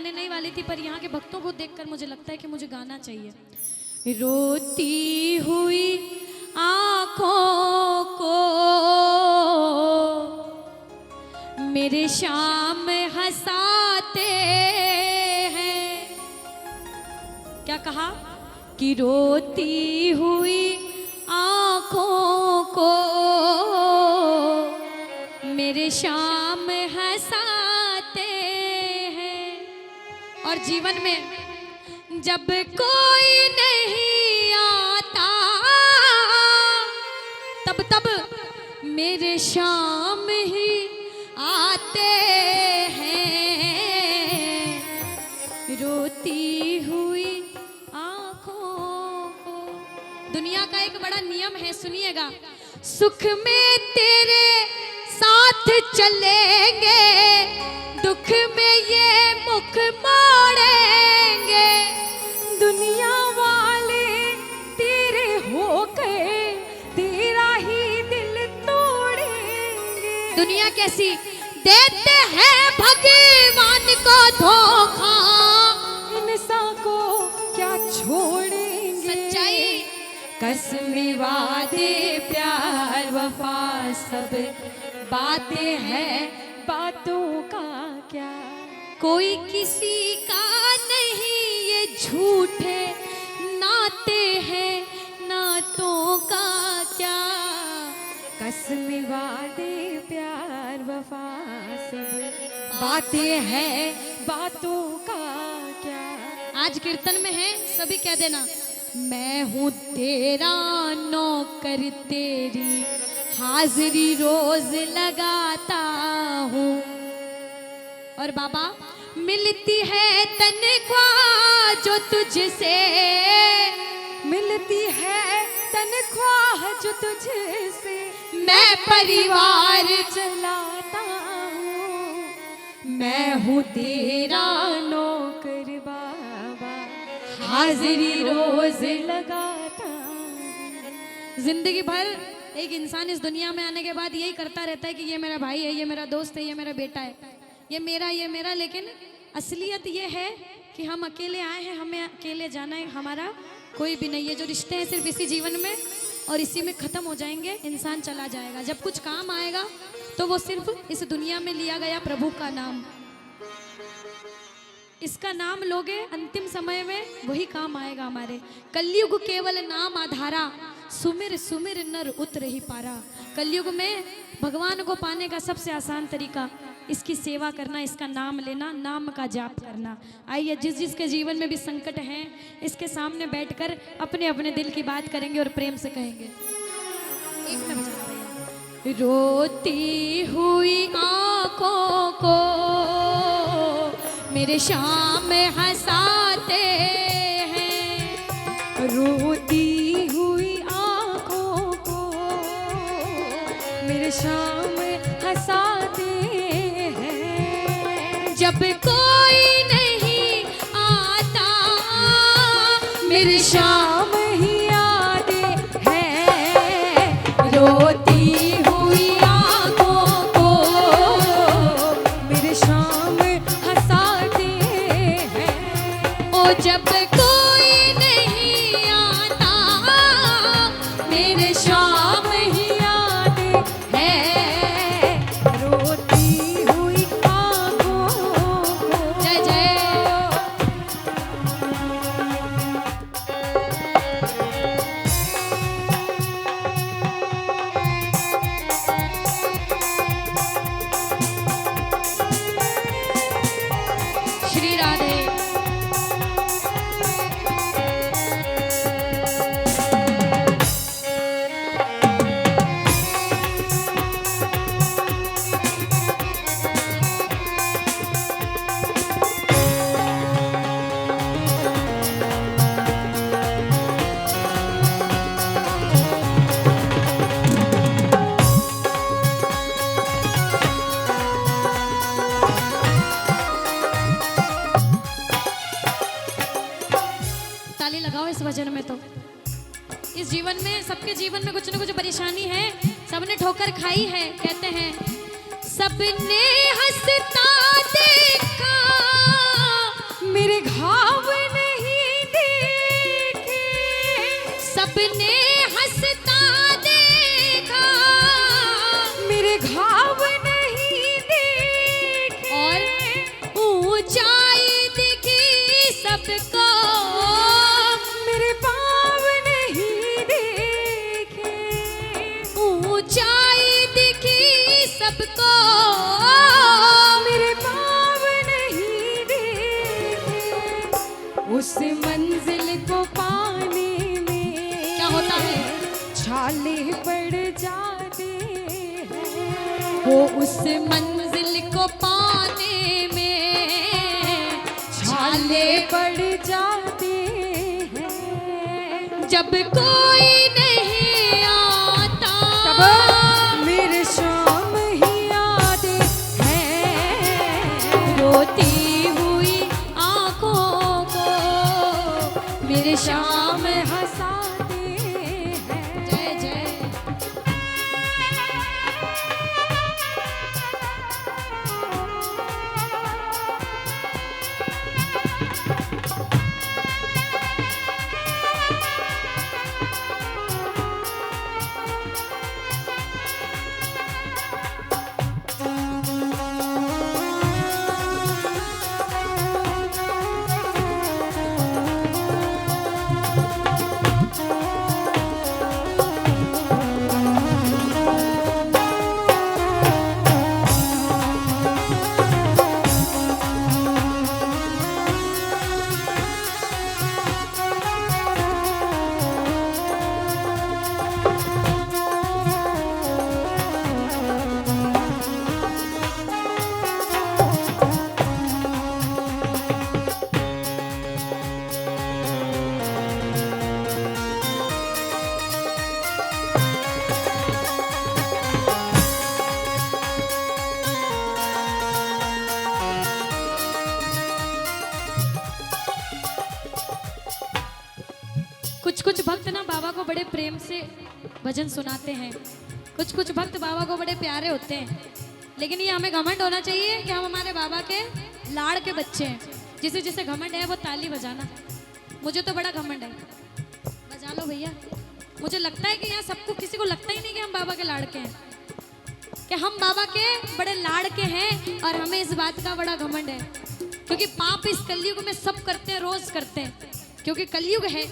गाने नहीं वाली थी, पर यहाँ के भक्तों को देखकर मुझे लगता है कि मुझे गाना चाहिए। रोती हुई आँखों को मेरे शाम हंसाते हैं। क्या कहा कि रोती हुई आँखों को मेरे शाम हंसाते हैं। और जीवन में जब कोई नहीं आता तब तब मेरे शाम ही आते हैं। रोती हुई आँखों को। दुनिया का एक बड़ा नियम है, सुनिएगा। सुख में तेरे साथ चलेंगे, दुख में ये मुख मोड़ेंगे। दुनिया वाले तेरे हो गए, तेरा ही दिल तोड़ेंगे। दुनिया कैसी देते हैं भगवान को धोखा, इंसान को क्या छोड़ेंगे। सच्चाई कसमें वादे प्यार वफा सब बातें हैं, बातों का क्या। कोई किसी का नहीं, ये झूठे नाते हैं, नातों का क्या। कसमें वादे प्यार वफा सब बातें हैं, बातों का क्या। आज कीर्तन में है, सभी कह देना, मैं हूँ तेरा नौकर, तेरी हाजिरी रोज लगाता हूँ। और बाबा, मिलती है तनख्वाह जो तुझसे, मिलती है तनख्वाह जो तुझसे, मैं परिवार चलाता हूँ। मैं हूँ तेरा नौकर बाबा, हाजिरी रोज लगाता हूँ। जिंदगी भर एक इंसान इस दुनिया में आने के बाद यही करता रहता है कि ये मेरा भाई है, ये मेरा दोस्त है, ये मेरा बेटा है, ये मेरा। लेकिन असलियत ये है कि हम अकेले आए हैं, हमें अकेले जाना है, हमारा कोई भी नहीं है। जो रिश्ते हैं सिर्फ इसी जीवन में और इसी में ख़त्म हो जाएंगे, इंसान चला जाएगा। जब कुछ काम आएगा तो वो सिर्फ इस दुनिया में लिया गया प्रभु का नाम, इसका नाम लोगे अंतिम समय में वही काम आएगा हमारे। कलयुग केवल नाम आधारा, सुमिर सुमिर नर उतर ही पारा। कलयुग में भगवान को पाने का सबसे आसान तरीका इसकी सेवा करना, इसका नाम लेना, नाम का जाप करना। आइए, जिस जिसके जीवन में भी संकट हैं, इसके सामने बैठकर अपने अपने दिल की बात करेंगे और प्रेम से कहेंगे। एक में बजाना भैया। रोती हुई आँखों को मेरे शाम हंसाते हैं। रोती हुई आँखों को मेरे शाम हंसाते हैं। जब कोई नहीं आता मेरे शाम ही यादें हैं। रोती हुई आँखों को मेरे शाम हंसाते हैं। ओ जब कोई नहीं आता मेरे शाम ही यादें हैं। रोती हुई आँखों को। जय जय। श्री राधे। ताली लगाओ इस वजन में। तो इस जीवन में, सबके जीवन में कुछ न कुछ परेशानी है, सबने ठोकर खाई है। कहते हैं सबने हंसता देखा सबने हंसता देखा, मेरे घाव नहीं देखे, और ऊंचाई दिखी सबको, मेरे पाँव नहीं देखे, ऊंचाई दिखी सबको, मेरे पाँव नहीं देखे। उस मंजिल को पाने में क्या होता है? छाले पड़ जाते हैं। वो उस मंजिल को पाने में छाले पड़ जाते हैं। जब कोई नहीं आता, तब मेरे शाम ही आते हैं। रोती हुई आंखों को मेरे शाम शाम। हंसाते हैं। जय जय। कुछ कुछ भक्त ना बाबा को बड़े प्रेम से भजन सुनाते हैं, कुछ कुछ भक्त बाबा को बड़े प्यारे होते हैं, लेकिन ये हमें घमंड होना चाहिए कि हम हमारे बाबा के लाड़ के बच्चे हैं। जिसे जिसे घमंड है वो ताली बजाना। मुझे तो बड़ा घमंड है, बजा लो भैया। मुझे लगता है कि यहाँ सबको, किसी को लगता ही नहीं कि हम बाबा के लाड़ के हैं, कि हम बाबा के बड़े लाड़ के हैं, और हमें इस बात का बड़ा घमंड है। क्योंकि पाप इस कलयुग में सब करते हैं, रोज करते हैं, क्योंकि कलयुग है।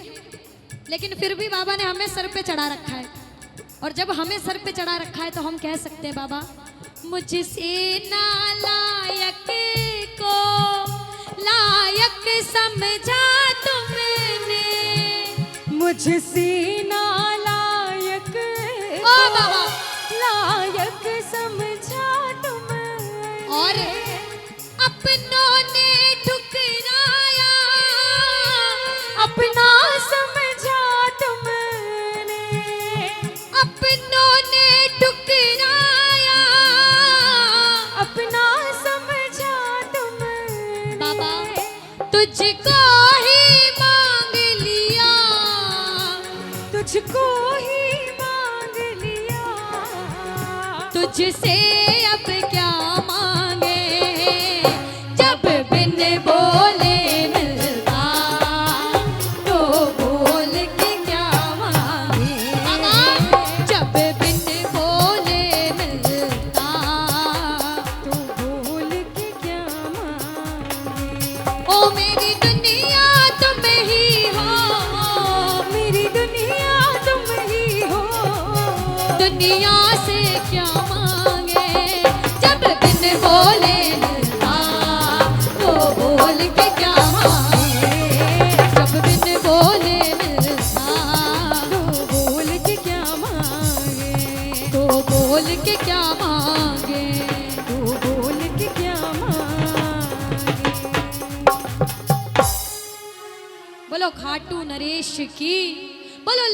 लेकिन फिर भी बाबा ने हमें सर पे चढ़ा रखा है, और जब हमें सर पे चढ़ा रखा है तो हम कह सकते हैं बाबा मुझसे नालायक को लायक समझा तुमने, मुझसे नालायक ओ बाबा लायक समझा तुमने। और अपनों ने ठुकराया, अपना समझा तुमने। अपनों ने ठुकराया, अपना समझा तुमने। बाबा तुझको ही मांग लिया, तुझको ही मांग लिया। तुझसे अब क्या मांगे, जब बिन बोले मिलता तो बोल के क्या मांगे। बाबा जब बिन बोले मिलता तो बोल के क्या मांगे। ओ मेरी दुनिया तुम ही हो, मेरी दुनिया तुम ही हो। दुनिया से क्या मांगे, जब बिन बोले मिलता तो बोल के क्या मांगे। जब बिन बोले मिलता तो बोल के क्या मांगे। तो बोल के क्या मांगे। तो बोल के क्या मांगे। बोलो खाटू नरेश की, बोलो